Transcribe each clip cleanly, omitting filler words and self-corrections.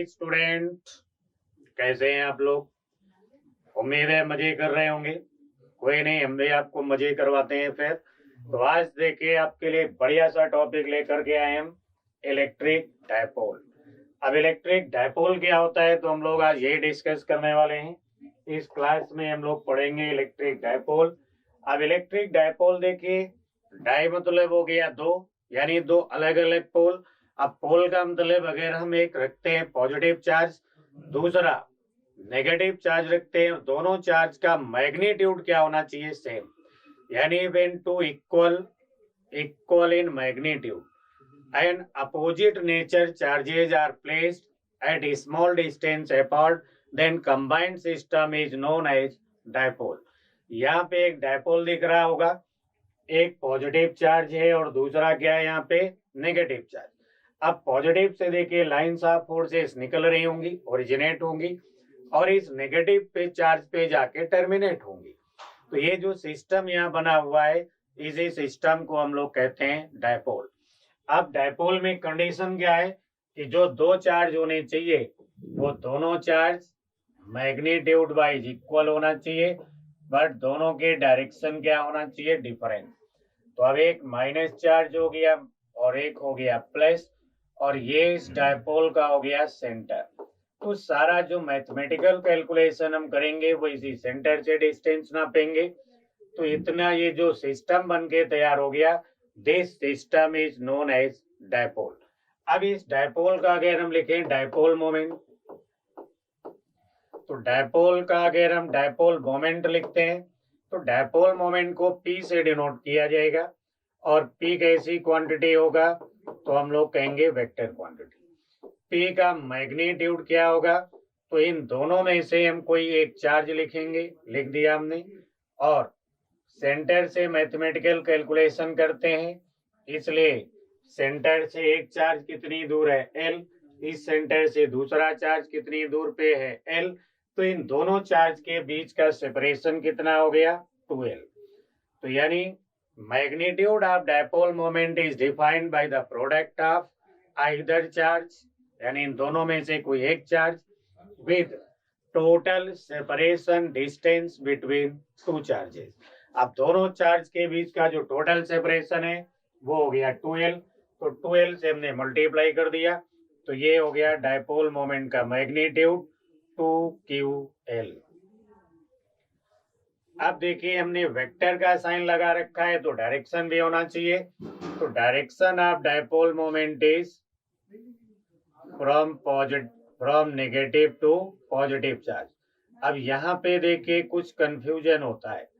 Student, कैसे हैं आप लोग? उम्मीद है मजे कर रहे होंगे। कोई नहीं, हम भी आपको मजे करवाते हैं फिर। तो आज देखिए आपके लिए बढ़िया सा टॉपिक लेकर के आए हम, इलेक्ट्रिक डायपोल। अब इलेक्ट्रिक डायपोल क्या होता है, तो हम लोग आज यही डिस्कस करने वाले हैं। इस क्लास में हम लोग पढ़ेंगे इलेक्ट्रिक डायपोल। अब इलेक्ट्रिक डायपोल देखिए, डाई मतलब हो गया दो, यानी दो अलग अलग पोल। अब पोल का मतलब अगर हम एक रखते हैं पॉजिटिव चार्ज, दूसरा नेगेटिव चार्ज रखते हैं, दोनों चार्ज का मैग्नीट्यूड क्या होना चाहिए, सेम। यानी when two equal in magnitude and opposite nature charges are placed at a small distance apart, then combined system is known as dipole। यहाँ पे एक डायपोल दिख रहा होगा, एक पॉजिटिव चार्ज है और दूसरा क्या है यहाँ पे, नेगेटिव चार्ज। अब पॉजिटिव से देखिए लाइंस ऑफ फोर्सेस निकल रही होंगी, ओरिजिनेट होंगी, और इस नेगेटिव पे चार्ज पे जाके टर्मिनेट होंगी। तो ये जो सिस्टम यहाँ बना हुआ है, इसी सिस्टम को हम लोग कहते हैं डायपोल। अब डायपोल में कंडीशन क्या है कि जो दो चार्ज होने चाहिए वो दोनों चार्ज मैग्नीट्यूड वाइज इक्वल होना चाहिए, बट दोनों के डायरेक्शन क्या होना चाहिए, डिफरेंट। तो अब एक माइनस चार्ज हो गया और एक हो गया प्लस, और ये इस डायपोल का हो गया सेंटर। तो सारा जो मैथमेटिकल कैलकुलेशन हम करेंगे वो इसी सेंटर से डिस्टेंस नापेंगे। तो इतना ये जो सिस्टम बन के तैयार हो गया, this system is known as dipole. अब इस डायपोल का अगर हम लिखें डायपोल मोमेंट, तो डायपोल का अगर हम डायपोल मोमेंट लिखते हैं तो डायपोल मोमेंट को P से डिनोट किया जाएगा, और P कैसी क्वांटिटी होगा, तो हम लोग कहेंगे वेक्टर क्वांटिटी। P का मैग्नीट्यूड क्या होगा, तो इन दोनों में से हम कोई एक चार्ज लिखेंगे, लिख दिया हमने, और सेंटर से मैथमेटिकल कैलकुलेशन करते हैं, इसलिए सेंटर से एक चार्ज कितनी दूर है, L, इस सेंटर से दूसरा चार्ज कितनी दूर पे है, L, तो इन दोनों चार्ज के बीच का सेपरेशन कितना हो गया, 2L। तो यानी magnitude of dipole moment is defined by the product of either charge, यानी इन दोनों में से कोई एक charge, with total separation distance between two charges. अब दोनों चार्ज के बीच का जो टोटल सेपरेशन है वो हो गया 2L, तो 2L से हमने मल्टीप्लाई कर दिया, तो ये हो गया डायपोल मोमेंट का मैग्नीट्यूड 2QL। अब देखिए हमने वेक्टर का साइन लगा रखा है, तो डायरेक्शन भी होना चाहिए। तो direction of dipole moment is from negative to positive charge. अब यहाँ पे देखिए कुछ कंफ्यूजन होता है।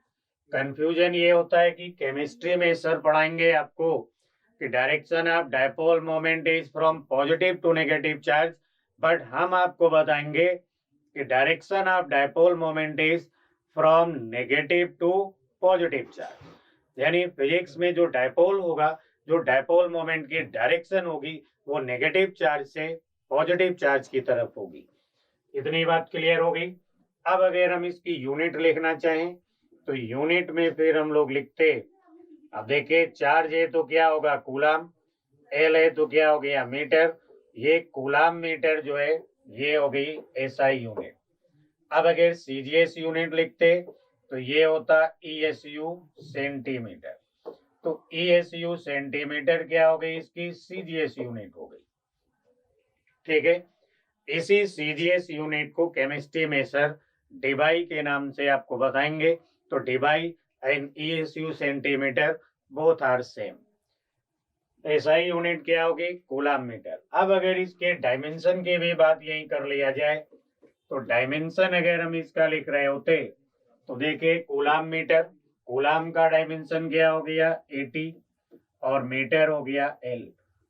कंफ्यूजन ये होता है कि केमिस्ट्री में सर पढ़ाएंगे आपको कि direction of dipole moment is from positive to negative charge, but हम आपको बताएंगे कि direction of dipole moment is from negative to positive charge. यानी फिजिक्स में जो डायपोल होगा, जो डायपोल मोमेंट की डायरेक्शन होगी वो नेगेटिव चार्ज से पॉजिटिव चार्ज की तरफ होगी। इतनी बात क्लियर हो गई। अब अगर हम इसकी यूनिट लिखना चाहें तो यूनिट में फिर हम लोग लिखते, अब देखिए चार्ज है तो क्या होगा, कूलाम, एल है तो क्या हो गया, मीटर। ये कूलाम मीटर जो है ये हो गई एसआई यूनिट। अब अगर सीजीएस यूनिट लिखते तो ये होता ईएसयू सेंटीमीटर। तो ईएसयू सेंटीमीटर क्या हो गई, इसकी सीजीएस यूनिट हो गई। ठीक है, इसी सीजीएस यूनिट को केमिस्ट्री में सर डिबाई के नाम से आपको बताएंगे। तो debye and ESU centimetre both are same. SI unit क्या होगी, कूलाम मीटर। अब अगर इसके डायमेंशन की भी बात यही कर लिया जाए, तो डायमेंशन अगर हम इसका लिख रहे होते तो देखिए कूलाम मीटर, कूलाम का डायमेंशन क्या हो गया 80, और मीटर हो गया L,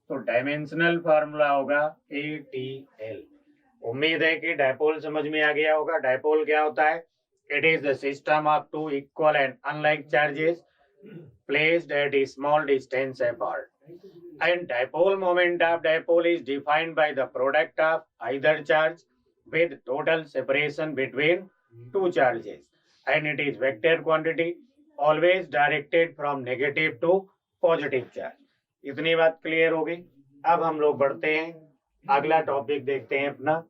तो डायमेंशनल फार्मूला होगा ATL। उम्मीद है कि डायपोल समझ में आ गया होगा। डायपोल क्या होता है, it is the system of two equal and unlike charges placed at a small distance apart, and dipole moment of dipole is defined by the product of either charge with total separation between two charges, and it is vector quantity always directed from negative to positive charge। इतनी बात clear हो गई। अब हम लोग बढ़ते हैं अगला टॉपिक देखते हैं अपना।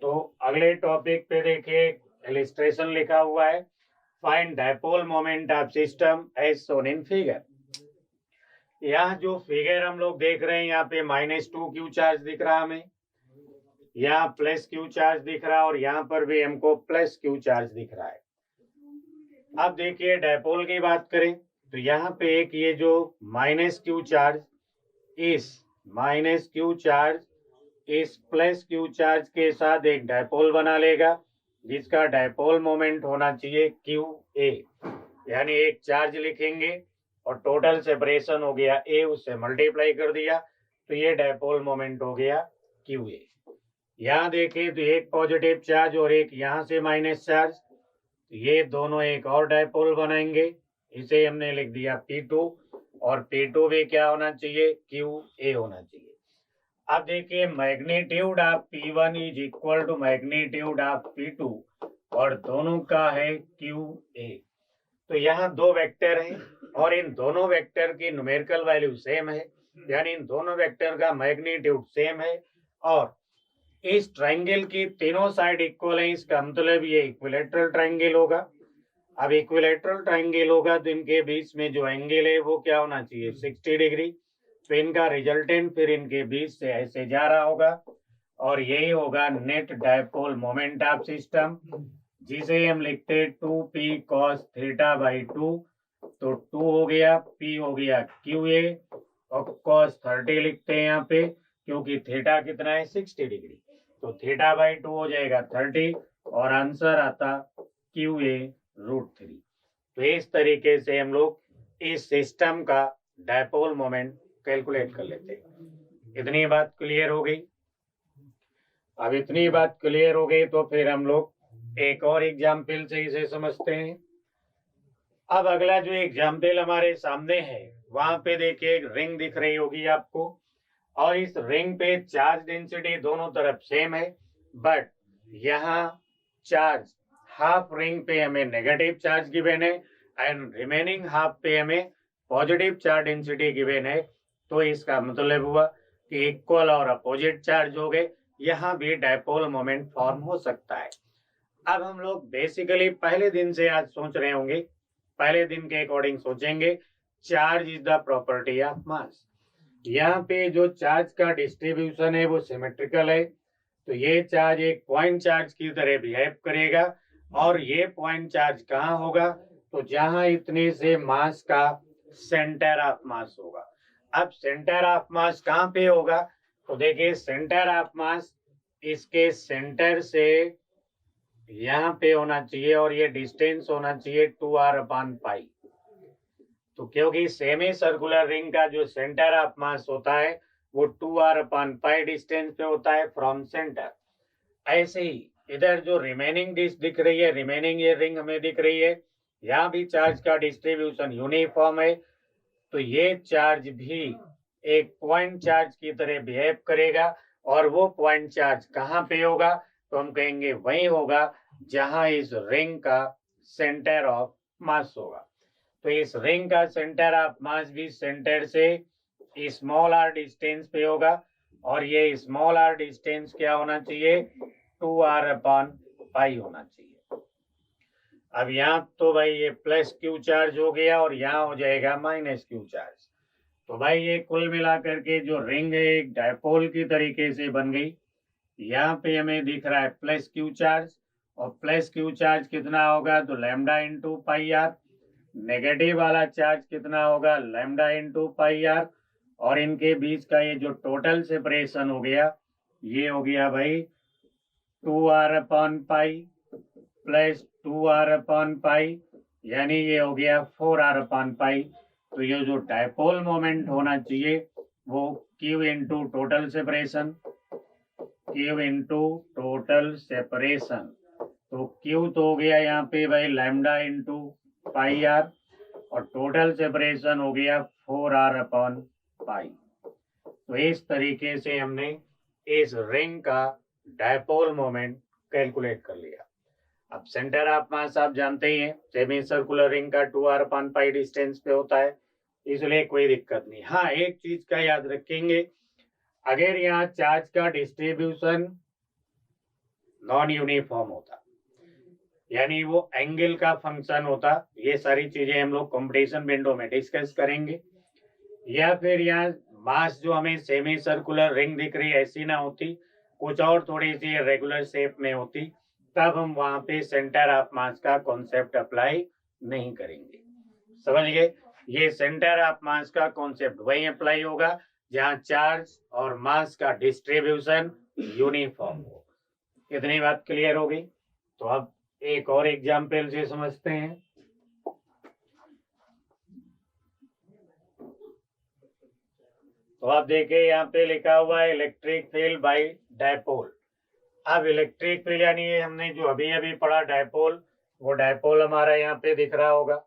तो अगले टॉपिक पे देखिए इलिस्ट्रेशन लिखा हुआ है, find dipole moment of system as shown in figure. यहाँ जो फिगर हम लोग देख रहे हैं, यहाँ पे -2 Q चार्ज दिख रहा है हमें, यहाँ +Q चार्ज दिख रहा है और यहाँ पर भी हमको +Q चार्ज दिख रहा है। अब देखिए डायपोल की बात करें तो यहाँ पे एक ये जो -Q चार्ज, इस -Q चार्ज इस +Q चार्ज के साथ एक डायपोल बना लेगा, जिसका डायपोल मोमेंट होना चाहिए QA। यानी एक चार्ज लिखेंगे और टोटल सेपरेशन हो गया A, उससे मल्टीप्लाई कर दिया तो ये डायपोल मोमेंट हो गया QA। यहाँ देखें तो एक पॉजिटिव चार्ज और एक यहाँ से माइनस चार्ज, तो ये दोनों एक और डायपोल बनाएंगे, इसे हमने लिख दिया P2 और P2 भी क्या होना चाहिए, QA होना चाहिए। अब देखिए magnitude of P1 is equal to magnitude of P2 और दोनों का है QA। तो यहाँ दो वेक्टर हैं और इन दोनों वेक्टर की न्यूमेरिकल वैल्यू सेम है, यानी इन दोनों वेक्टर का मैग्नीट्यूड सेम है और इस ट्रायंगल की तीनों साइड इक्वल है, इसका मतलब ये इक्विलेटरल ट्रायंगल होगा। अब इक्विलेटरल ट्रायंगल होगा तो इनके बीच में जो एंगल है वो क्या होना चाहिए, 60 डिग्री। तो इनका रिजल्टेंट फिर इनके बीच से ऐसे जा रहा होगा और यही होगा net dipole moment of system, जिसे हम लिखते 2p cos θ/2। तो 2 हो गया, p हो गया QA और cos 30 लिखते हैं यहाँ पे, क्योंकि थीटा कितना है, 60 डिग्री। तो θ/2 हो जाएगा 30 और आंसर आता QA√3। तो इस तरीके से हम लोग इस सिस्टम का डायपोल मोमेंट कैलकुलेट कर लेते हैं। इतनी बात क्लियर हो गई। अब इतनी बात क्लियर हो गई तो फिर हम लोग एक और एग्जाम्पल से इसे समझते हैं। अब अगला जो एग्जाम्पल हमारे सामने है, वहां पे देखिए एक रिंग दिख रही होगी आपको और इस रिंग पे चार्ज डेंसिटी दोनों तरफ सेम है, बट यहाँ चार्ज हाफ रिंग पे हमें नेगेटिव चार्ज गिवन है एंड रिमेनिंग हाफ पे हमें पॉजिटिव चार्ज डेंसिटी गिवन है। तो इसका मतलब हुआ कि इक्वल और अपोजिट चार्ज हो गए, यहाँ भी डायपोल मोमेंट फॉर्म हो सकता है। अब हम लोग बेसिकली पहले दिन से आज सोच रहे होंगे, पहले दिन के अकॉर्डिंग सोचेंगे, charge is the property of mass. यहाँ पे जो चार्ज का डिस्ट्रीब्यूशन है वो सिमेट्रिकल है, तो ये चार्ज एक पॉइंट चार्ज की तरह बिहेव करेगा और ये पॉइंट चार्ज कहाँ होगा, तो जहां इतने से मास का सेंटर ऑफ मास होगा। अब सेंटर ऑफ मास कहाँ पे होगा, तो देखिए सेंटर ऑफ मास इसके सेंटर से यहाँ पे होना चाहिए और ये डिस्टेंस होना चाहिए 2r/π। तो क्योंकि सेमी सर्कुलर रिंग का जो सेंटर ऑफ मास होता है वो 2r/π डिस्टेंस पे होता है फ्रॉम सेंटर। ऐसे ही इधर जो रिमेनिंग डिस्क दिख रही है, रिमेनिंग ये रिंग हमें दिख रही है, यहाँ भी चार्ज का डिस्ट्रीब्यूशन यूनिफॉर्म है, तो ये चार्ज भी एक पॉइंट चार्ज की तरह बिहेव करेगा और वो पॉइंट चार्ज कहाँ पे होगा, तो हम कहेंगे वही होगा जहां इस रिंग का सेंटर ऑफ मास होगा। तो इस रिंग का सेंटर ऑफ मास भी सेंटर से स्मॉल r डिस्टेंस पे होगा और ये स्मॉल r डिस्टेंस क्या होना चाहिए, 2r/π होना चाहिए। अब यहाँ तो भाई ये +Q चार्ज हो गया और यहाँ हो जाएगा -Q चार्ज। तो भाई ये कुल मिलाकर के जो रिंग है एक डायपोल की तरीके से बन गई। यहाँ पे हमें दिख रहा है +Q चार्ज और +Q चार्ज कितना होगा, तो λ/πr। नेगेटिव वाला चार्ज कितना होगा, λ/πr। और इनके बीच का ये जो टोटल सेपरेशन हो गया, ये हो गया भाई 2r/π + 2r/π, यानी ये हो गया 4r/π। तो ये जो डायपोल मोमेंट होना चाहिए वो Q into total separation, Q into total separation. तो Q तो हो गया यहाँ पे भाई λ/πr और टोटल सेपरेशन हो गया 4r/π। तो इस तरीके से हमने इस रिंग का डायपोल मोमेंट कैलकुलेट कर लिया। अब सेंटर ऑफ मास आप जानते ही हैं, सेमी सर्कुलर रिंग का 2r/π डिस्टेंस पे होता है, इसलिए कोई दिक्कत नहीं। हाँ, एक चीज का याद रखेंगे, अगर यहाँ चार्ज का डिस्ट्रीब्यूशन नॉन यूनिफॉर्म होता, यानी वो एंगल का फंक्शन होता, ये सारी चीजें हम लोग कंपटीशन विंडो में डिस्कस करेंगे। या फिर यहाँ मास जो हमें सेमी सर्कुलर रिंग दिख रही है ऐसी ना होती, कुछ और थोड़ी सी रेगुलर शेप में होती, तब हम वहां पे सेंटर ऑफ मास का कॉन्सेप्ट अप्लाई नहीं करेंगे। समझ गए? ये सेंटर ऑफ मास का कॉन्सेप्ट वही अप्लाई होगा जहाँ चार्ज और मास का डिस्ट्रीब्यूशन यूनिफॉर्म हो। इतनी बात क्लियर होगी? तो अब एक और एग्जाम्पल से समझते हैं। तो आप देखिए यहाँ पे लिखा हुआ है इलेक्ट्रिक फील्ड बाय डायपोल। अब इलेक्ट्रिक फील्ड यानी ये हमने जो अभी अभी पढ़ा डायपोल, वो डायपोल हमारा यहाँ पे दिख रहा होगा।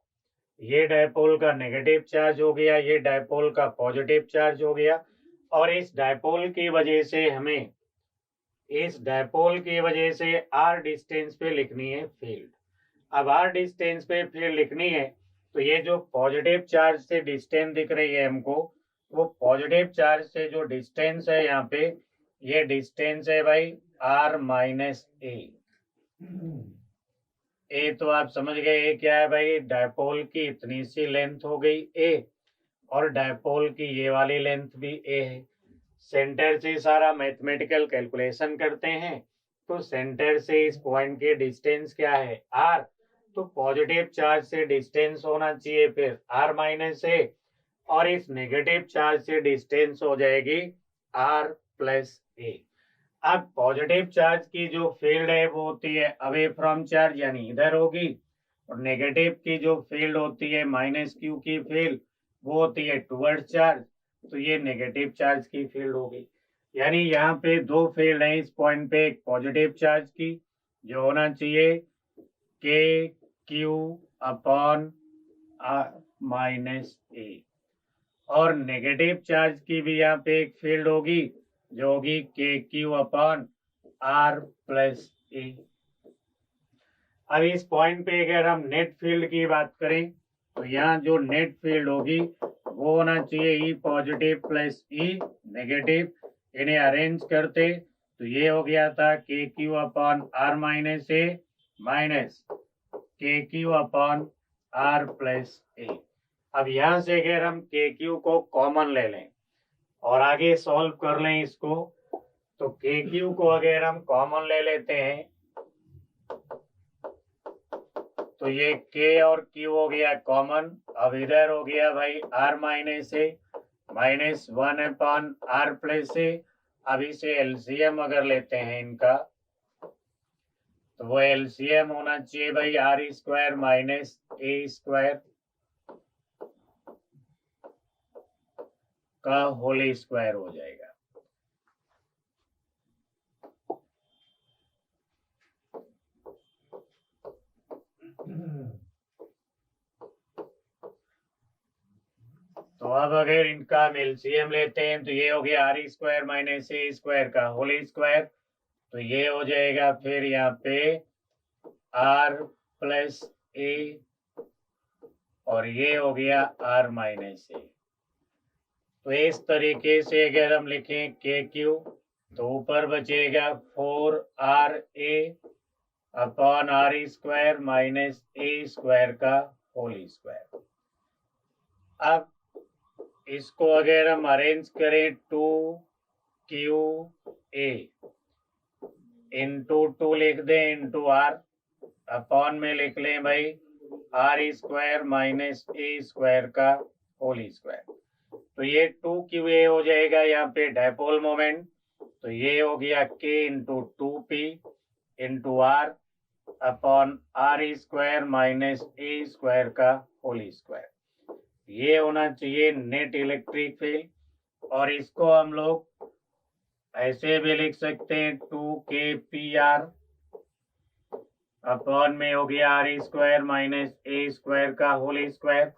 ये डायपोल का नेगेटिव चार्ज हो गया, ये डायपोल का पॉजिटिव चार्ज हो गया, और इस डायपोल की वजह से हमें आर डिस्टेंस पे लिखनी है फील्ड। अब आर डिस्टेंस पे फील्ड लिखनी है, तो ये जो पॉजिटिव चार्ज से डिस्टेंस दिख रही है हमको, वो पॉजिटिव चार्ज से जो डिस्टेंस है यहाँ पे, ये डिस्टेंस है भाई आर माइनस ए। तो आप समझ गए ए क्या है भाई? डायपोल की इतनी सी लेंथ हो गई ए, और डायपोल की ये वाली लेंथ भी ए है। सेंटर से सारा मैथमेटिकल कैलकुलेशन करते हैं, तो सेंटर से इस पॉइंट के डिस्टेंस क्या है? आर। तो पॉजिटिव चार्ज से डिस्टेंस होना चाहिए फिर आर माइनस ए, और इस नेगेटिव चार्ज से डिस्टेंस हो जाएगी आर प्लस ए। अब पॉजिटिव चार्ज की जो फील्ड है वो होती है अवे फ्रॉम चार्ज, यानी इधर होगी, और नेगेटिव की जो फील्ड होती है माइनस क्यू की फील्ड, वो होती है टुवर्ड्स चार्ज, तो ये नेगेटिव चार्ज की फील्ड होगी। यानी यहाँ पे दो फील्ड है इस पॉइंट पे, एक पॉजिटिव चार्ज की जो होना चाहिए के क्यू अपॉन माइनस ए, और नेगेटिव चार्ज की भी यहाँ पे एक फील्ड होगी जो होगी के Q upon R plus A. अब इस पॉइंट पे अगर हम नेट फील्ड की बात करें, तो यहाँ जो नेट फील्ड होगी वो होना चाहिए E positive plus E negative. इन्हें अरेंज करते तो ये हो गया था K Q upon R minus A minus K Q upon R plus A. अब यहाँ से अगर हम के क्यू को कॉमन ले लें और आगे सॉल्व कर लें इसको, तो के क्यू को अगर हम कॉमन ले लेते हैं, तो ये के और क्यू हो गया कॉमन। अब इधर हो गया भाई R minus A minus 1 upon R plus A. अब इसे एलसीएम अगर लेते हैं इनका, तो वो एलसीएम होना चाहिए भाई R square minus A square का होल स्क्वायर हो जाएगा। तो अब अगर इनका हम एलसीएम लेते हैं, तो ये हो गया R square minus A square का होल स्क्वायर, तो ये हो जाएगा फिर यहाँ पे आर प्लस ए, और ये हो गया आर माइनस ए। तो इस तरीके से अगर हम लिखें के क्यू, तो ऊपर बचेगा 4 R A upon are square minus A square का होल स्क्वायर। अब इसको अगर हम अरेंज करें 2 क्यू ए इंटू 2 लिख दें इंटू आर, अपॉन में लिख लें भाई R square minus A square का होल स्क्वायर। तो ये 2 क्यू ए हो जाएगा यहाँ पे डायपोल मोमेंट, तो ये हो गया K into 2 P into R upon are square minus A square का होल स्क्वायर। ये होना चाहिए नेट इलेक्ट्रिक फील्ड, और इसको हम लोग ऐसे भी लिख सकते हैं 2 पी आर अपॉन में हो गया R square minus A square का होल स्क्वायर,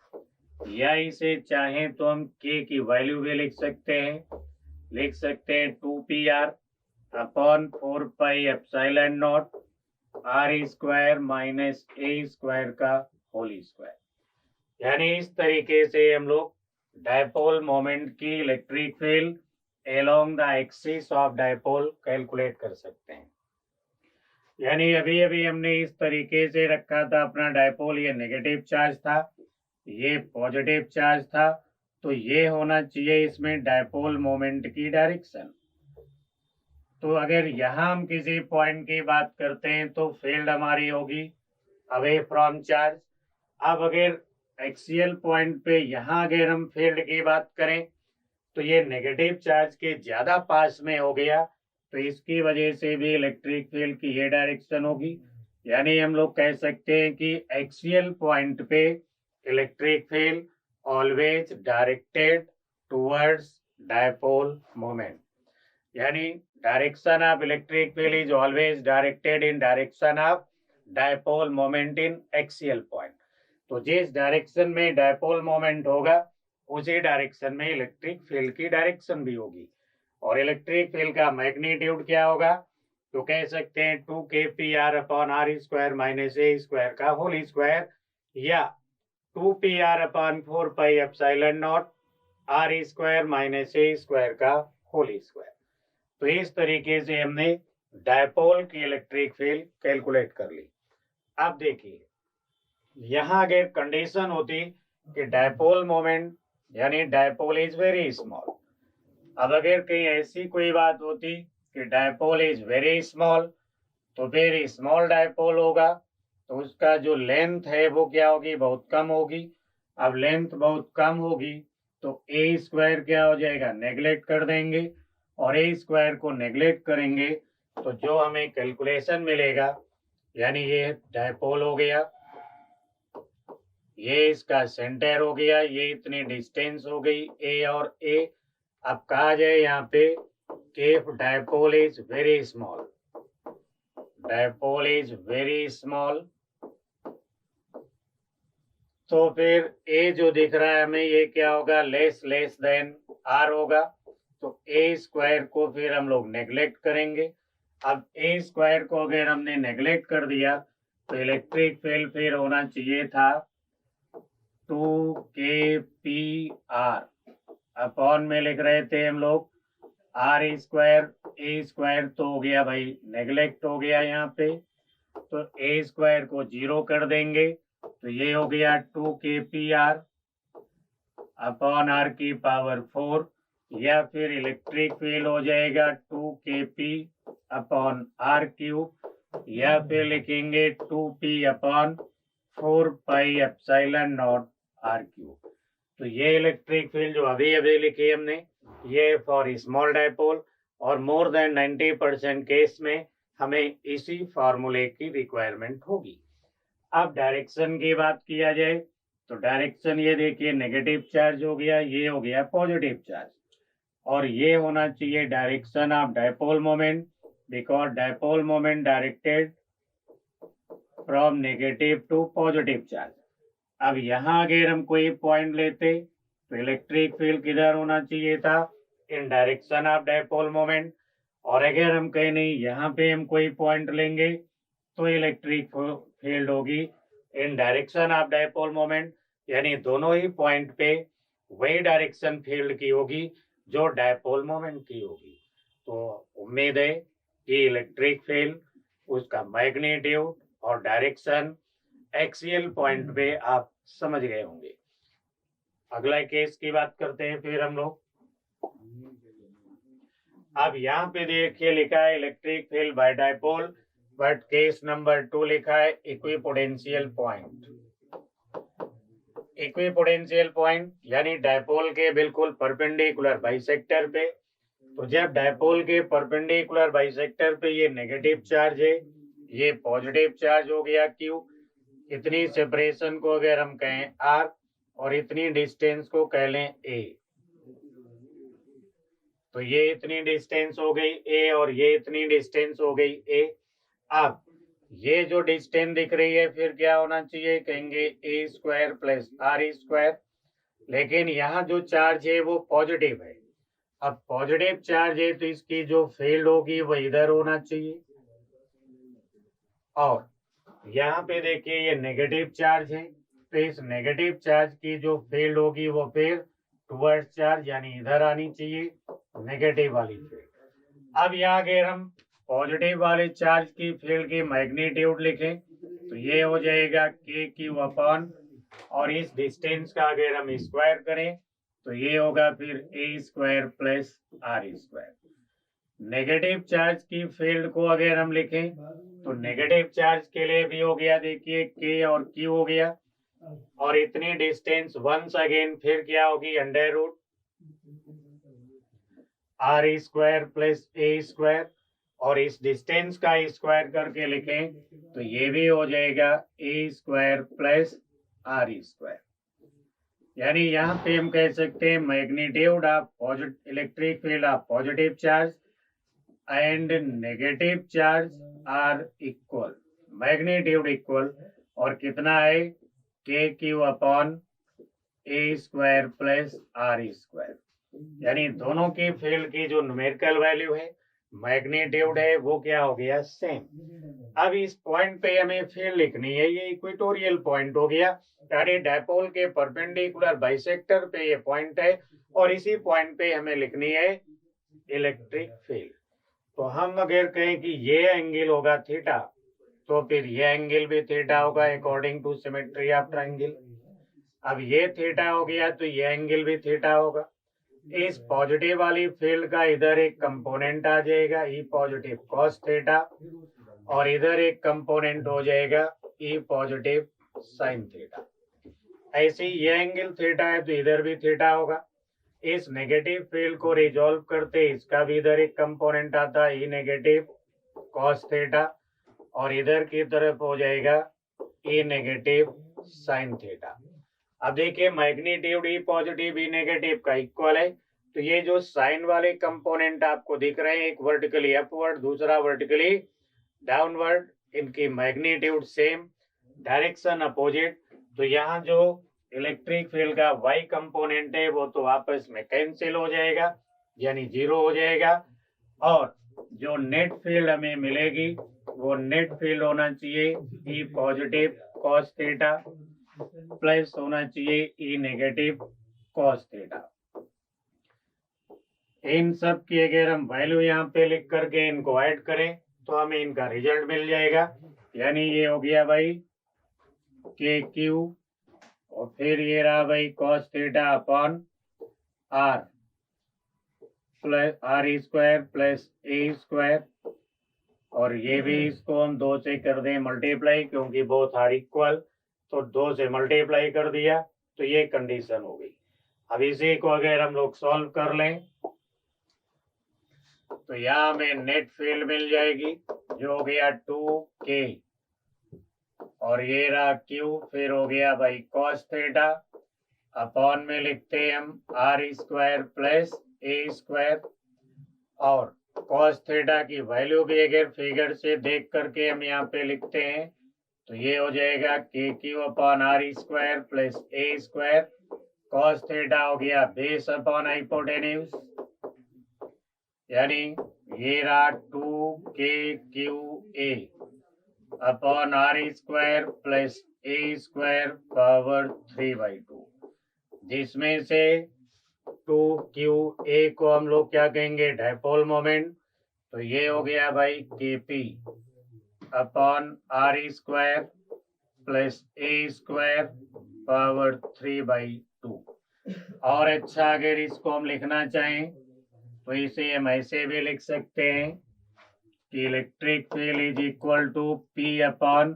या इसे चाहें तो हम के की वैल्यू भी लिख सकते हैं 2 P R upon 4 pi epsilon not are square minus A square का होल स्क्वायर। यानी इस तरीके से हम लोग डायपोल मोमेंट की electric field along the axis of dipole calculate कर सकते हैं। यानी अभी अभी हमने इस तरीके से रखा था अपना डायपोल, ये नेगेटिव चार्ज था, ये पॉजिटिव चार्ज था, तो ये होना चाहिए इसमें डायपोल मोमेंट की डायरेक्शन। तो अगर यहाँ हम किसी पॉइंट की बात करते हैं तो फील्ड हमारी होगी अवे फ्रॉम चार्ज। अब अगर एक्सियल पॉइंट पे यहाँ अगर हम फील्ड की बात करें तो ये नेगेटिव चार्ज के ज्यादा पास में हो गया, तो इसकी वजह से भी इलेक्ट्रिक फील्ड की ये डायरेक्शन होगी। यानी हम लोग कह सकते हैं कि एक्सियल पॉइंट पे electric field always directed towards dipole moment. यानी direction of electric field is always directed in direction of dipole moment in axial point. तो जिस डायरेक्शन में डायपोल मोमेंट होगा उसी डायरेक्शन में इलेक्ट्रिक फील्ड की डायरेक्शन भी होगी। और इलेक्ट्रिक फील्ड का मैग्नीट्यूड क्या होगा, तो कह सकते हैं 2kpr upon are square minus A square का होल स्क्वायर, या 2pr upon 4 pi epsilon not are square minus A square का होल स्क्वायर। तो इस तरीके से हमने डायपोल की इलेक्ट्रिक फील्ड कैलकुलेट कर ली। अब देखिए यहाँ अगर कंडीशन होती कि डायपोल मोमेंट यानी डायपोल इज वेरी स्मॉल, अब अगर कहीं ऐसी कोई बात होती कि डायपोल इज वेरी स्मॉल, तो फिर स्मॉल डायपोल होगा तो उसका जो लेंथ है वो क्या होगी, बहुत कम होगी। अब लेंथ बहुत कम होगी तो ए स्क्वायर क्या हो जाएगा, नेग्लेक्ट कर देंगे, और ए स्क्वायर को नेग्लेक्ट करेंगे तो जो हमें कैलकुलेशन मिलेगा, यानी ये डायपोल हो गया, ये इसका सेंटर हो गया, ये इतनी डिस्टेंस हो गई ए और ए। अब कहा जाए यहाँ पे कि dipole is very small, dipole is very small, तो फिर ए जो दिख रहा है हमें ये क्या होगा, लेस देन आर होगा। तो ए स्क्वायर को फिर हम लोग नेग्लेक्ट करेंगे। अब ए स्क्वायर को अगर हमने नेग्लेक्ट कर दिया तो इलेक्ट्रिक फील्ड फिर होना चाहिए था 2kpr अपॉन में लिख रहे थे हम लोग आर स्क्वायर, ए स्क्वायर तो हो गया भाई नेग्लेक्ट हो गया यहाँ पे, तो ए स्क्वायर को 0 कर देंगे तो ये हो गया 2kpr अपॉन आर की पावर 4, या फिर इलेक्ट्रिक फील्ड हो जाएगा 2kp अपॉन आर क्यूब, या फिर लिखेंगे 2p upon 4 pi epsilon not are cube. तो ये इलेक्ट्रिक फील्ड जो अभी अभी लिखी हमने ये फॉर स्मॉल डायपोल, और मोर देन 90% केस में हमें इसी फार्मूले की रिक्वायरमेंट होगी। अब डायरेक्शन की बात किया जाए तो डायरेक्शन ये देखिए नेगेटिव चार्ज हो गया, ये हो गया पॉजिटिव चार्ज, और ये होना चाहिए direction of dipole moment, because dipole moment directed from negative to positive charge. अब यहाँ अगर हम कोई पॉइंट लेते तो इलेक्ट्रिक फील्ड किधर होना चाहिए था, इन डायरेक्शन ऑफ डायपोल मोमेंट, और अगर हम कहीं नहीं यहाँ पे हम कोई पॉइंट लेंगे तो इलेक्ट्रिक फील्ड होगी इन डायरेक्शन ऑफ डायपोल मोमेंट, यानी दोनों ही पॉइंट पे वही डायरेक्शन फील्ड की होगी जो डायपोल मोमेंट की होगी। तो उम्मीद है कि इलेक्ट्रिक फील्ड उसका मैग्नीट्यूड और डायरेक्शन एक्सियल पॉइंट पे आप समझ गए होंगे। अगला केस की बात करते हैं फिर हम लोग। अब यहाँ पे देखिए लिखा है electric field by dipole, but case number 2 लिखा है इक्विपोटेंशियल पॉइंट। इक्विपोटेंशियल पॉइंट यानी डायपोल के बिल्कुल परपेंडिकुलर बाइसेक्टर पे, तो जब डायपोल के परपेंडिकुलर बाइसेक्टर पे ये नेगेटिव चार्ज है, ये पॉजिटिव चार्ज हो गया क्यू, इतनी सेपरेशन को अगर हम कहें r और इतनी डिस्टेंस को कह लें a, तो ये इतनी डिस्टेंस हो गई a और ये इतनी डिस्टेंस हो गई a। अब ये जो डिस्टेंस दिख रही है फिर क्या होना चाहिए, कहेंगे a square plus r square, लेकिन यहाँ जो चार्ज है वो पॉजिटिव है। अब पॉजिटिव चार्ज है तो इसकी जो फील्ड होगी वो इधर होना चाहिए, और यहाँ पे देखिए ये नेगेटिव चार्ज है तो इस नेगेटिव चार्ज की जो फील्ड होगी वो फिर टुवर्ड्स चार्ज, यानी इधर आनी चाहिए नेगेटिव वाली फील्ड। अब यहाँ अगर हम पॉजिटिव वाले चार्ज की फील्ड की मैग्नीट्यूड लिखें तो ये हो जाएगा के क्यू अपॉन, और इस डिस्टेंस का अगर हम स्क्वायर करें तो ये होगा फिर A square plus R square. Negative charge की फील्ड को अगर हम लिखें तो नेगेटिव चार्ज के लिए भी हो गया, देखिए के और क्यू हो गया, और इतनी डिस्टेंस वंस अगेन फिर क्या होगी under root R square plus ए स्क्वायर, और इस डिस्टेंस का स्क्वायर करके लिखें तो ये भी हो जाएगा A square plus R square. यानी यहाँ पे हम कह सकते हैं magnitude of positive electric field of positive charge and negative charge are equal, magnitude equal, और कितना है K Q upon A square plus R square. यानी दोनों की फील्ड की जो न्यूमेरिकल वैल्यू है, मैग्नीट्यूड है, वो क्या हो गया सेम। अब इस पॉइंट पे हमें फील्ड लिखनी है, ये इक्वेटोरियल पॉइंट हो गया, यानी डायपोल के परपेंडिकुलर बाइसेक्टर पे ये पॉइंट है, और इसी पॉइंट पे हमें लिखनी है इलेक्ट्रिक फील्ड। तो हम अगर कहें कि ये एंगल होगा थीटा, तो फिर ये एंगल भी थीटा होगा according to symmetry of triangle. अब ये थीटा हो गया तो ये एंगल भी थीटा होगा। इस पॉजिटिव वाली फील्ड का इधर एक कंपोनेंट आ जाएगा ई पॉजिटिव कॉस थीटा, और इधर एक कंपोनेंट हो जाएगा ई पॉजिटिव साइन थीटा। ऐसे ये एंगल थीटा है तो इधर भी थीटा होगा। इस नेगेटिव फील्ड को रिजॉल्व करते इसका भी इधर एक कंपोनेंट आता है ई नेगेटिव कॉस थीटा, और इधर की तरफ हो जाएगा ई नेगेटिव साइन थीटा। अब देखिए मैग्नीट्यूड ई पॉजिटिव ई नेगेटिव का इक्वल है, तो ये जो साइन वाले कंपोनेंट आपको दिख रहे हैं, एक वर्टिकली अपवर्ड दूसरा वर्टिकली डाउनवर्ड, इनकी मैग्नीट्यूड सेम, डायरेक्शन अपोजिट, तो यहाँ जो इलेक्ट्रिक फील्ड का वाई कंपोनेंट है वो तो आपस में कैंसिल हो जाएगा, यानी जीरो हो जाएगा, और जो नेट फील्ड हमें मिलेगी वो नेट फील्ड होना चाहिए E positive cos theta plus होना चाहिए ई नेगेटिव कॉस थीटा। इन सब की अगर हम वैल्यू यहाँ पे लिख करके इनको ऐड करें तो हमें इनका रिजल्ट मिल जाएगा। यानी ये हो गया भाई के क्यू, और फिर ये रहा भाई cos theta upon R plus R square plus ए स्क्वायर, और ये भी इसको हम 2 से कर दें मल्टीप्लाई, क्योंकि बोथ आर इक्वल, तो 2 से मल्टीप्लाई कर दिया तो ये कंडीशन हो गई। अब इसी को अगर हम लोग सॉल्व कर लें तो यहाँ हमें नेट फील्ड मिल जाएगी जो हो गया 2k, और ये रहा q, फिर हो गया भाई कॉस थीटा, अपॉन में लिखते हैं हम आर स्क्वायर प्लस ए स्क्वायर, और कॉस थीटा की वैल्यू भी अगर फिगर से देख करके हम यहाँ पे लिखते हैं तो ये हो जाएगा k Q upon are square plus A square, cos theta हो गया बेस अपॉन हाइपोटेन्यूज, यानी ये रहा 2k/a upon are square plus A square power 3/2, जिसमें से 2qa को हम लोग क्या कहेंगे डायपोल मोमेंट, तो ये हो गया भाई kp upon are square plus A square power 3/2। और अच्छा अगर इसको हम लिखना चाहें तो इसे हम ऐसे भी लिख सकते हैं कि electric field is equal to P upon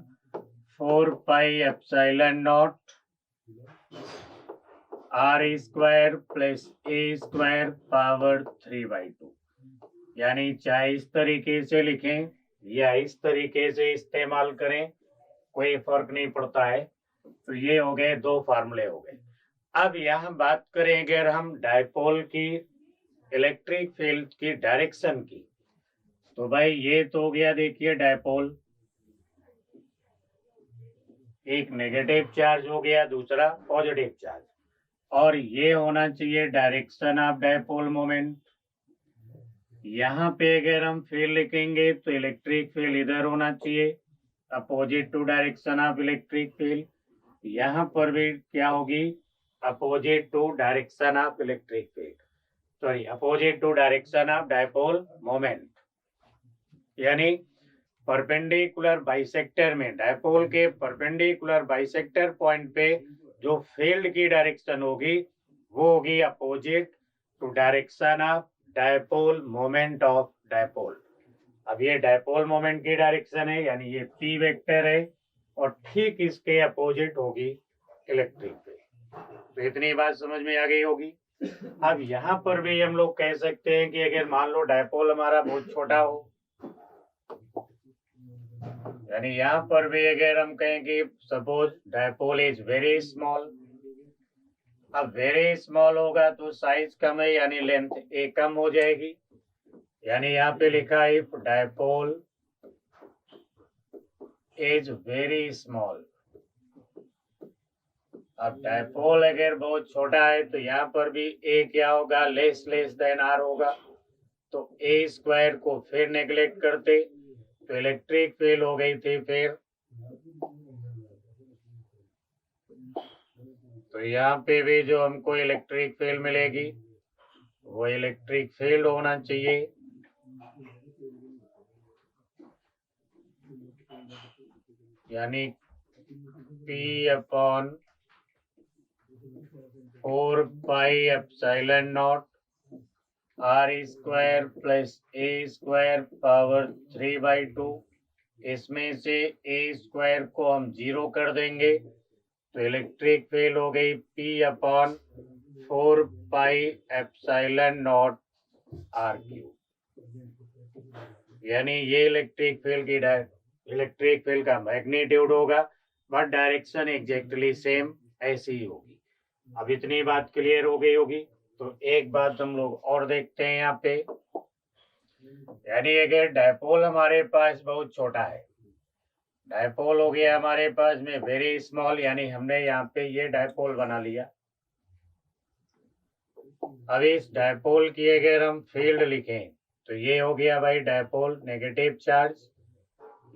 4πε0 R square plus A square power 3/2। यानी चाहे इस तरीके से लिखें या इस तरीके से इस्तेमाल करें, कोई फर्क नहीं पड़ता है। तो ये हो गए 2 फार्मूले हो गए। अब यहाँ बात करें अगर हम डायपोल की इलेक्ट्रिक फील्ड की डायरेक्शन की, तो भाई ये तो हो गया देखिए डायपोल, एक नेगेटिव चार्ज हो गया दूसरा पॉजिटिव चार्ज, और ये होना चाहिए डायरेक्शन ऑफ डायपोल मोमेंट। यहाँ पे अगर हम फील्ड लिखेंगे तो इलेक्ट्रिक फील्ड इधर होना चाहिए opposite to direction of electric field. यहाँ पर भी क्या होगी opposite to direction of electric field, sorry, opposite to direction of dipole moment, यानी परपेंडिकुलर बाइसेक्टर में डायपोल के परपेंडिकुलर बाइसेक्टर पॉइंट पे जो फील्ड की डायरेक्शन होगी वो होगी opposite to direction of dipole moment of dipole. अब ये डायपोल मोमेंट की डायरेक्शन है, यानी ये पी वेक्टर है, और ठीक इसके अपोजिट होगी इलेक्ट्रिक फील्ड। तो इतनी बात समझ में आ गई होगी। अब यहाँ पर भी हम लोग कह सकते हैं कि अगर मान लो डायपोल हमारा बहुत छोटा हो, यानी यहाँ पर भी अगर हम कहें कि suppose dipole is very small, अब वेरी स्मॉल होगा तो साइज कम है, यानी लेंथ ए कम हो जाएगी। यानी यहाँ पे लिखा है if dipole is very small. अब डायपोल अगर बहुत छोटा है तो यहाँ पर भी ए क्या होगा, लेस देन आर होगा। तो ए स्क्वायर को फिर नेग्लेक्ट करते तो इलेक्ट्रिक फील्ड हो गई थी फिर, तो यहाँ पे भी जो हमको इलेक्ट्रिक फील्ड मिलेगी वो इलेक्ट्रिक फील्ड होना चाहिए, यानी P upon 4 pi epsilon not are square plus A square power 3/2। इसमें से ए स्क्वायर को हम 0 कर देंगे तो इलेक्ट्रिक फील्ड हो गई P upon 4 pi epsilon not are cube. यानी ये इलेक्ट्रिक फील्ड का मैग्नीट्यूड होगा, बट डायरेक्शन एग्जैक्टली सेम ऐसी ही होगी। अब इतनी बात क्लियर हो गई होगी। तो एक बात हम लोग और देखते हैं यहाँ पे, यानी अगर डायपोल हमारे पास बहुत छोटा है, डायपोल हो गया हमारे पास में वेरी स्मॉल, यानी हमने यहाँ पे ये डायपोल बना लिया। अब इस डायपोल की अगर हम फील्ड लिखें तो ये हो गया भाई डायपोल नेगेटिव चार्ज,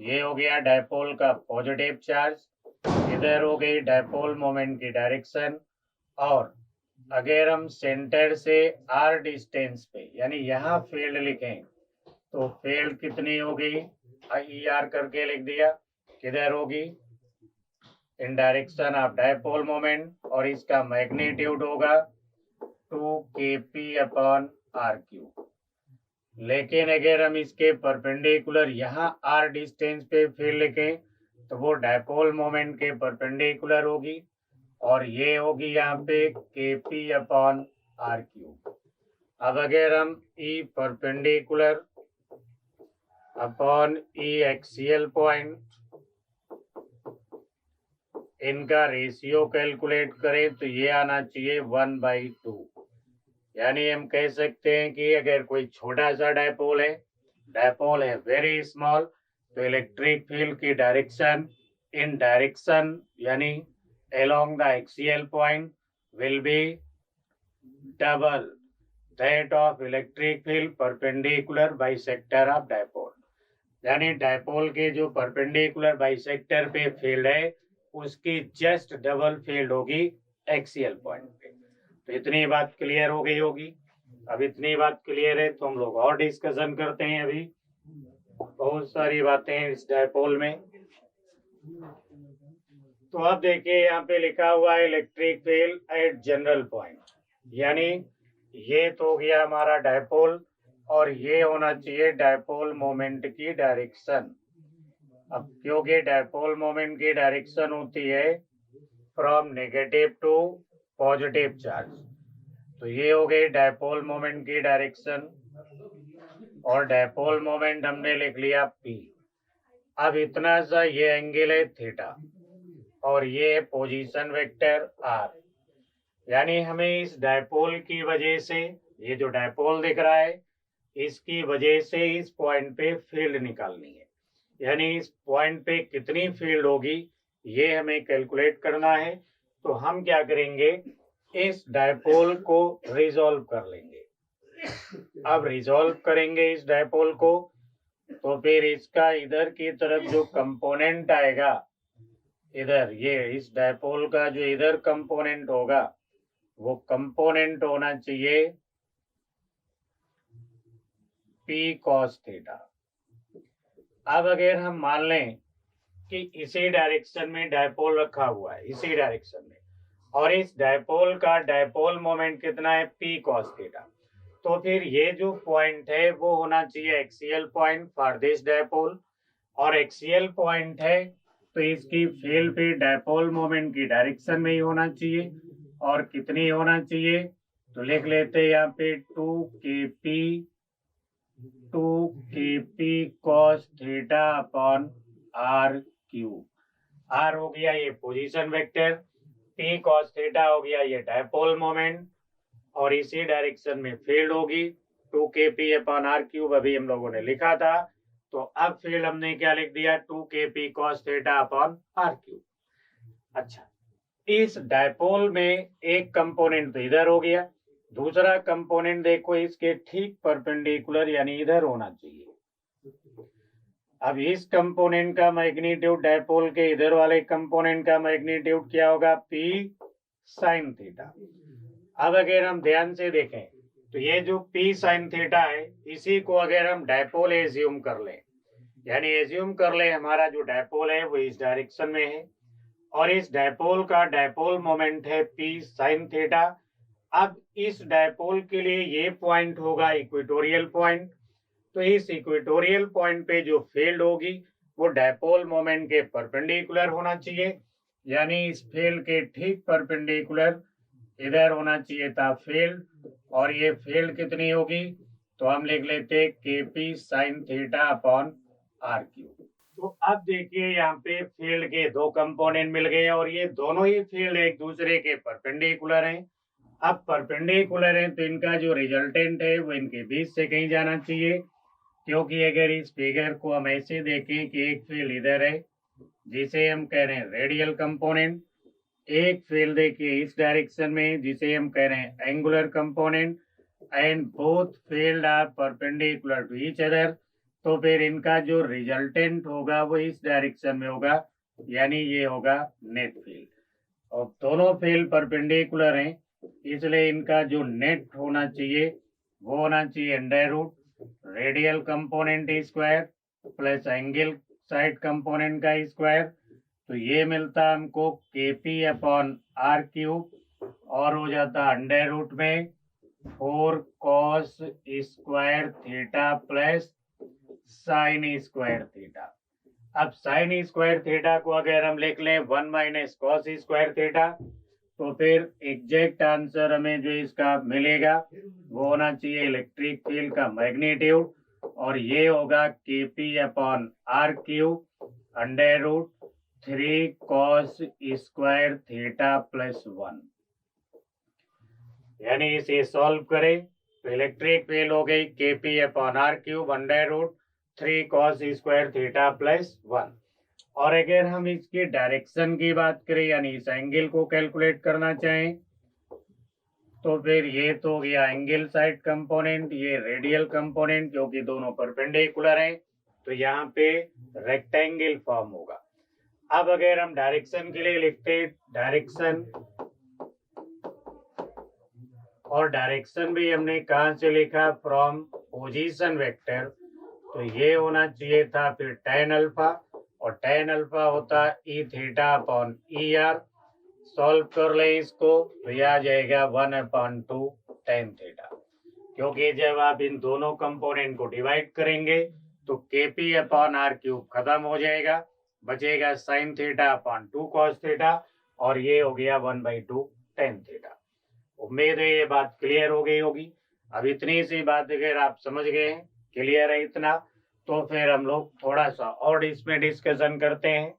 ये हो गया डायपोल का पॉजिटिव चार्ज, इधर हो गई डायपोल मोमेंट की डायरेक्शन। और अगर हम सेंटर से आर डिस्टेंस पे यानी यहाँ फील्ड लिखें तो फील्ड कितनी होगी, ई आर करके लिख दिया, किधर होगी, इन डायरेक्शन ऑफ डायपोल मोमेंट, और इसका मैग्नीट्यूड होगा 2kp अपॉन आर क्यूब। लेकिन अगर हम इसके परपेंडिकुलर यहाँ आर डिस्टेंस पे फील्ड लिखें तो वो डायपोल मोमेंट के परपेंडिकुलर होगी, और ये होगी यहाँ पे kp अपॉन आर क्यूब। अब अगर हम ई परपेंडिकुलर अपॉन ई एक्सियल पॉइंट इनका रेशियो कैलकुलेट करें तो ये आना चाहिए 1/2। यानी हम कह सकते हैं कि अगर कोई छोटा सा डायपोल है वेरी स्मॉल, तो इलेक्ट्रिक फील्ड की डायरेक्शन इन डायरेक्शन यानी along the axial point will be double that of electric field perpendicular bisector of dipole। यानी डायपोल के जो परपेंडिकुलर बाइसेक्टर पे फील्ड है उसकी जस्ट डबल फील्ड होगी एक्सियल पॉइंट पे। तो इतनी बात क्लियर हो गई होगी। अब इतनी बात क्लियर है तो हम लोग और डिस्कशन करते हैं। अभी बहुत सारी बातें हैं इस डायपोल में। तो अब देखिए यहाँ पे लिखा हुआ है electric field at general point, यानी ये तो हो गया हमारा डायपोल, और ये होना चाहिए डायपोल मोमेंट की डायरेक्शन। अब क्योंकि डायपोल मोमेंट की डायरेक्शन होती है from negative to positive charge, तो ये हो गई डायपोल मोमेंट की डायरेक्शन, और डायपोल मोमेंट हमने लिख लिया P। अब इतना सा ये एंगल है थीटा, और ये पोजीशन वेक्टर R। यानी हमें इस डायपोल की वजह से, ये जो डायपोल दिख रहा है इसकी वजह से इस पॉइंट पे फील्ड निकालनी है। यानी इस पॉइंट पे कितनी फील्ड होगी ये हमें कैलकुलेट करना है। तो हम क्या करेंगे, इस डायपोल को रिजॉल्व कर लेंगे। अब रिजॉल्व करेंगे इस डायपोल को तो फिर इसका इधर की तरफ जो कंपोनेंट आएगा, इधर ये इस डायपोल का जो इधर कंपोनेंट होगा वो कंपोनेंट होना चाहिए पी कॉस थीटा। अब अगर हम मान लें कि इसी डायरेक्शन में डायपोल रखा हुआ है, इसी डायरेक्शन में, और इस डायपोल का डायपोल मोमेंट कितना है, पी कॉस थीटा, तो फिर ये जो पॉइंट है वो होना चाहिए axial point for this dipole, और एक्सियल पॉइंट है तो इसकी फील्ड पे डायपोल मोमेंट की डायरेक्शन में ही होना चाहिए, और कितनी होना चाहिए, तो लिख लेते हैं यहाँ पे 2 kp cos theta upon r cube. R हो गया ये position vector, p cos theta हो गया ये डायपोल मोमेंट, और इसी डायरेक्शन में फील्ड होगी 2kp अपॉन आर क्यूब, अभी हम लोगों ने लिखा था। तो अब फील्ड हमने क्या लिख दिया, 2kp cos theta upon r cube. अच्छा, इस डायपोल में एक कंपोनेंट तो इधर हो गया, दूसरा कंपोनेंट देखो इसके ठीक परपेंडिकुलर यानी इधर होना चाहिए। अब इस कंपोनेंट का मैग्नीट्यूड डायपोल के इधर वाले कंपोनेंट का मैग्नीट्यूड क्या होगा, पी साइन थीटा। अब अगर हम ध्यान से देखें तो ये जो पी साइन थीटा है इसी को अगर हम डायपोल एज्यूम कर लें, यानी एज्यूम कर लें हमारा जो डायपोल है वो इस डायरेक्शन में है और इस डायपोल का डायपोल मोमेंट है पी साइन थीटा। अब इस डायपोल के लिए ये पॉइंट होगा इक्वेटोरियल पॉइंट, तो इस इक्वेटोरियल पॉइंट पे जो फील्ड होगी वो डायपोल मोमेंट के परपेंडिकुलर होना चाहिए, यानी इस फील्ड के ठीक परपेंडिकुलर इधर होना चाहिए था फील्ड, और ये फील्ड कितनी होगी, तो हम लिख लेते kp sine theta upon r cube. तो अब देखिए यहाँ पे फील्ड के दो कंपोनेंट मिल गए और ये दोनों ही फील्ड एक दूसरे के परपेंडिकुलर हैं। अब परपेंडिकुलर हैं तो इनका जो रिजल्टेंट है वो इनके बीच से कहीं जाना चाहिए, क्योंकि अगर इस फिगर को हम ऐसे देखें कि एक फील्ड इधर है जिसे हम कह रहे हैं रेडियल कंपोनेंट, एक फील्ड देखिए इस डायरेक्शन में जिसे हम कह रहे हैं angular component, and both field are perpendicular to each other, तो फिर इनका जो रिजल्टेंट होगा वो इस डायरेक्शन में होगा, यानी ये होगा नेट फील्ड। और दोनों फील्ड परपेंडिकुलर हैं इसलिए इनका जो नेट होना चाहिए वो होना चाहिए under root radial component square plus angle side component का स्क्वायर, तो ये मिलता हमको kp अपॉन आर क्यूब और हो जाता अंडर रूट में 4 cos square theta plus sine square theta. अब साइन स्क्वायर थीटा को अगर हम लिख लें 1 माइनस कॉस स्क्वायर थीटा, तो फिर एग्जैक्ट आंसर हमें जो इसका मिलेगा वो होना चाहिए इलेक्ट्रिक फील्ड का मैग्नीट्यूड, और ये होगा kp upon r cube under root 3 cos square theta plus 1। यानी इसे सॉल्व करें तो इलेक्ट्रिक फील्ड हो गई kp upon r cube under root 3 cos square theta plus 1। और अगर हम इसकी डायरेक्शन की बात करें यानी इस एंगल को कैलकुलेट करना चाहें तो फिर ये तो हो गया एंगल साइड कंपोनेंट, ये रेडियल कंपोनेंट क्योंकि दोनों परपेंडिकुलर हैं तो यहाँ पे रेक्टेंगल फॉर्म होगा। अब अगर हम डायरेक्शन के लिए लिखते डायरेक्शन, और डायरेक्शन भी हमने कहाँ से लिखा, फ्रॉम पोजीशन वेक्टर, तो ये होना चाहिए था फिर tan अल्फा, और tan अल्फा होता E theta upon E R. Solve कर ले इसको तो यह आ जाएगा 1/2 tan थीटा, क्योंकि जब आप इन दोनों कंपोनेंट को डिवाइड करेंगे तो kp अपॉन आर क्यूब खत्म हो जाएगा, बचेगा sign theta upon 2 cos theta, और ये हो गया 1/2 tan थीटा। उम्मीद है ये बात क्लियर हो गई होगी। अब इतनी सी बात अगर आप समझ गए हैं, क्लियर है इतना, तो फिर हम लोग थोड़ा सा और इसमें डिस्कशन करते हैं।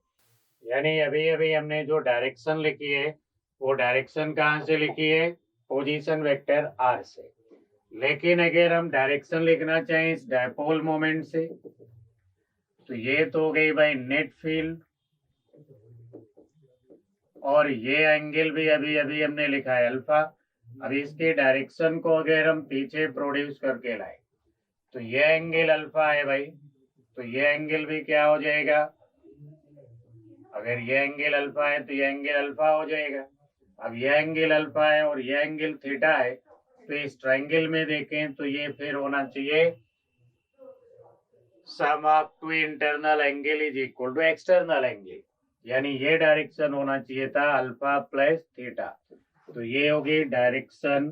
यानी अभी अभी हमने जो डायरेक्शन लिखी है वो डायरेक्शन कहाँ से लिखी है, पोजीशन वेक्टर आर से, लेकिन अगर हम डायरेक्शन लिखना चाहें इस डायपोल मोमेंट से तो ये तो हो गई भाई नेट फील्ड, और ये एंगल भी अभी अभी हमने लिखा है अल्फा। अब इसके डायरेक्शन को अगर हम पीछे प्रोड्यूस करके लाए तो ये एंगल अल्फा है भाई, तो ये एंगल भी क्या हो जाएगा, अगर ये एंगल अल्फा है तो ये एंगल अल्फा हो जाएगा। अब ये एंगल अल्फा है और ये एंगल थीटा है, तो इस ट्रायंगल में देखें तो ये फिर होना चाहिए sum of two internal angle is equal to external angle, यानी ये डायरेक्शन होना चाहिए था अल्फा प्लस थीटा। तो ये होगी direction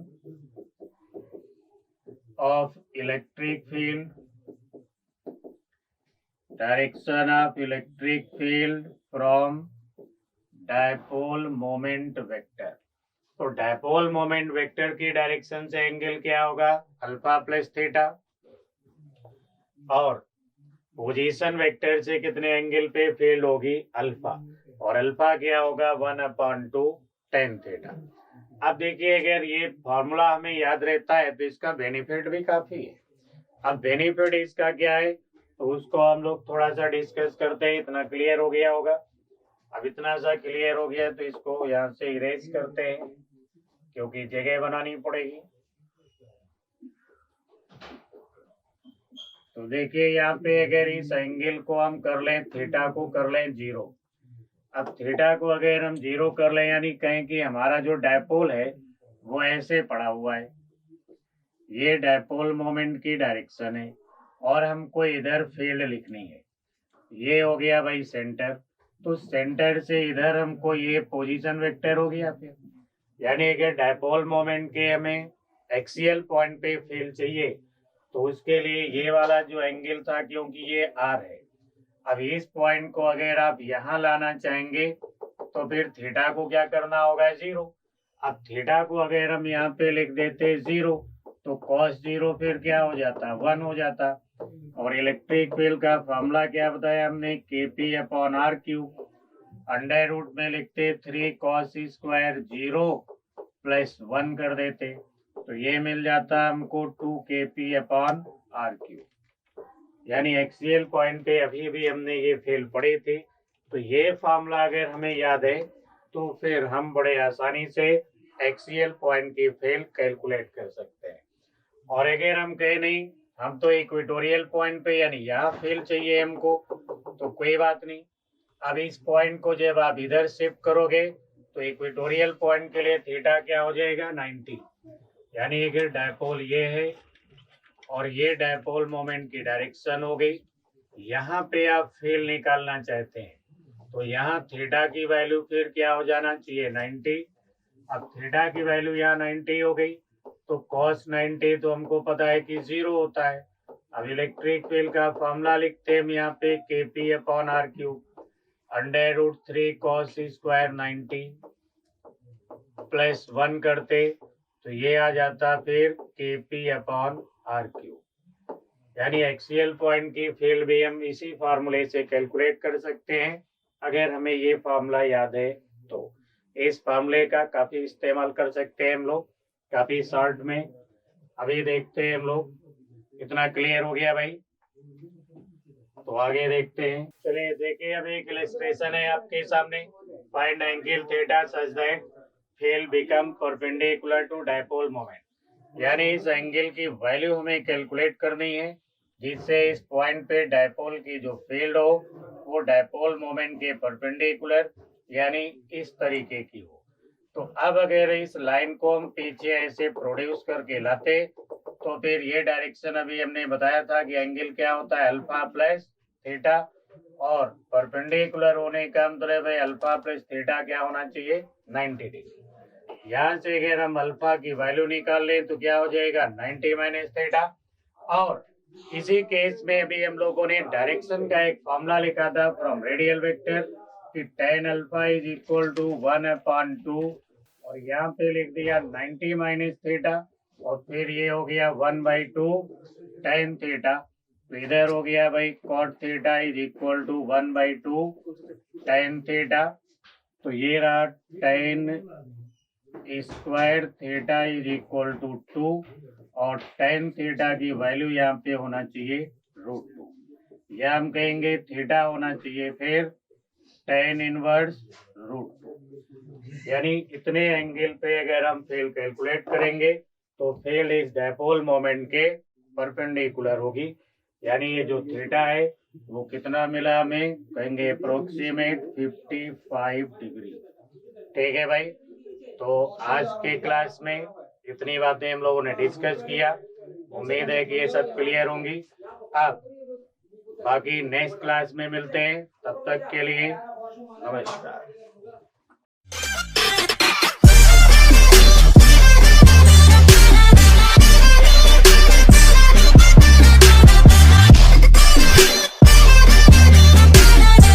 of electric field, direction of electric field from dipole moment vector. तो डायपोल मोमेंट वेक्टर की डायरेक्शन से एंगल क्या होगा, अल्फा प्लस थीटा, और पोजीशन वेक्टर से कितने एंगल पे फील्ड होगी, अल्फा, और अल्फा क्या होगा 1/2 tan थीटा। अब देखिए अगर ये फॉर्मूला हमें याद रहता है तो इसका बेनिफिट भी काफी है। अब बेनिफिट इसका क्या है तो उसको हम लोग थोड़ा सा डिस्कस करते हैं। इतना क्लियर हो गया होगा, अब इतना सा क्लियर हो गया तो इसको यहाँ से इरेज करते हैं क्योंकि जगह बनानी पड़ेगी। तो देखिए यहाँ पे अगर इस एंगल को हम कर लें, थीटा को कर लें 0। अब थीटा को अगर हम 0 कर लें, यानी कहें कि हमारा जो डायपोल है वो ऐसे पड़ा हुआ है, ये डायपोल मोमेंट की डायरेक्शन है और हमको इधर फील्ड लिखनी है। ये हो गया भाई सेंटर, तो सेंटर से इधर हमको ये पोजीशन वेक्टर हो गया फिर, यानी अगर डायपोल मोमेंट के हमें एक्सियल पॉइंट पे फील्ड चाहिए तो उसके लिए ये वाला जो एंगल था, क्योंकि ये आर है, अब इस पॉइंट को अगर आप यहाँ लाना चाहेंगे तो फिर थीटा को क्या करना होगा 0। अब थीटा को अगर हम यहाँ पे लिख देते 0 तो cos 0 फिर क्या हो जाता 1 हो जाता, और इलेक्ट्रिक फील्ड का फॉर्मूला क्या बताया हमने, kp/r³ अंडर रूट में लिखते 3 cos स्क्वायर 0 प्लस 1 कर देते तो ये मिल जाता हमको 2 kp/r³। यानी एक्सियल पॉइंट पे अभी भी हमने ये फील्ड पढ़े थे, तो ये फॉर्मूला अगर हमें याद है तो फिर हम बड़े आसानी से एक्सियल पॉइंट की फील्ड कैलकुलेट कर सकते हैं। और अगर हम कहें नहीं हम तो इक्वेटोरियल पॉइंट पे यानी यहाँ फील्ड चाहिए हमको, तो कोई बात नहीं, अब इस पॉइंट को जब आप इधर शिफ्ट करोगे तो इक्वेटोरियल पॉइंट के लिए थीटा क्या हो जाएगा 90, यानी अगर डायपोल ये है और ये डायपोल मोमेंट की डायरेक्शन हो गई। यहाँ पे आप फील्ड निकालना चाहते हैं तो यहाँ थीटा की वैल्यू फिर क्या हो जाना चाहिए 90। अब थीटा की वैल्यू यहाँ 90 हो गई तो cos 90 तो हमको पता है कि 0 होता है। अब इलेक्ट्रिक फील्ड का फॉर्मूला लिखते हैं हम यहाँ पे kp/r³ under root 3 cos square 90 plus 1 करते तो ये आ जाता फिर kp/r³। यानी एक्सियल पॉइंट की फील्ड भी हम इसी फार्मूले से कैलकुलेट कर सकते हैं अगर हमें ये फार्मूला याद है तो। इस फार्मूले का काफी इस्तेमाल कर सकते हैं हम लोग काफी शॉर्ट में। अभी देखते हैं हम लोग, इतना क्लियर हो गया भाई, तो आगे देखते हैं। चलिए देखिए अब एक इलस्ट्रेशन है आपके सामने, find angle theta such that field become perpendicular to dipole moment, यानी इस एंगल की वैल्यू हमें कैलकुलेट करनी है जिससे इस पॉइंट पे डायपोल की जो फील्ड हो वो डायपोल मोमेंट के परपेंडिकुलर यानी इस तरीके की हो। तो अब अगर इस लाइन को हम पीछे ऐसे प्रोड्यूस करके लाते तो फिर ये डायरेक्शन अभी हमने बताया था कि एंगल क्या होता है अल्फा प्लस थीटा, और परपेंडिकुलर होने का मतलब है अल्फा प्लस थीटा क्या होना चाहिए 90 डिग्री। यहाँ से अगर हम अल्फा की वैल्यू निकाल लें तो क्या हो जाएगा 90 माइनस थीटा। और इसी केस में भी हम लोगों ने डायरेक्शन का एक फॉर्मूला लिखा था फ्रॉम रेडियल वेक्टर कि tan alpha is equal to 1/2, और यहाँ पे लिख दिया 90 माइनस थीटा, और फिर ये हो गया 1/2 tan थीटा। तो इधर हो गया भाई cot theta is equal to 1/2 tan theta. तो ये रहा tan square theta is equal to 2, और tan थीटा की वैल्यू यहाँ पे होना चाहिए √2, या हम कहेंगे थीटा होना चाहिए फिर tan इनवर्स √2। यानी इतने एंगल पे अगर हम फील्ड कैलकुलेट करेंगे तो फील्ड इस डायपोल मोमेंट के परपेंडिकुलर होगी। यानी ये जो थीटा है वो कितना मिला हमें, कहेंगे अप्रोक्सीमेट 55 डिग्री। ठीक है भाई, तो आज के क्लास में इतनी बातें हम लोगों ने डिस्कस किया। उम्मीद है कि ये सब क्लियर होंगी। अब बाकी नेक्स्ट क्लास में मिलते हैं, तब तक के लिए नमस्कार।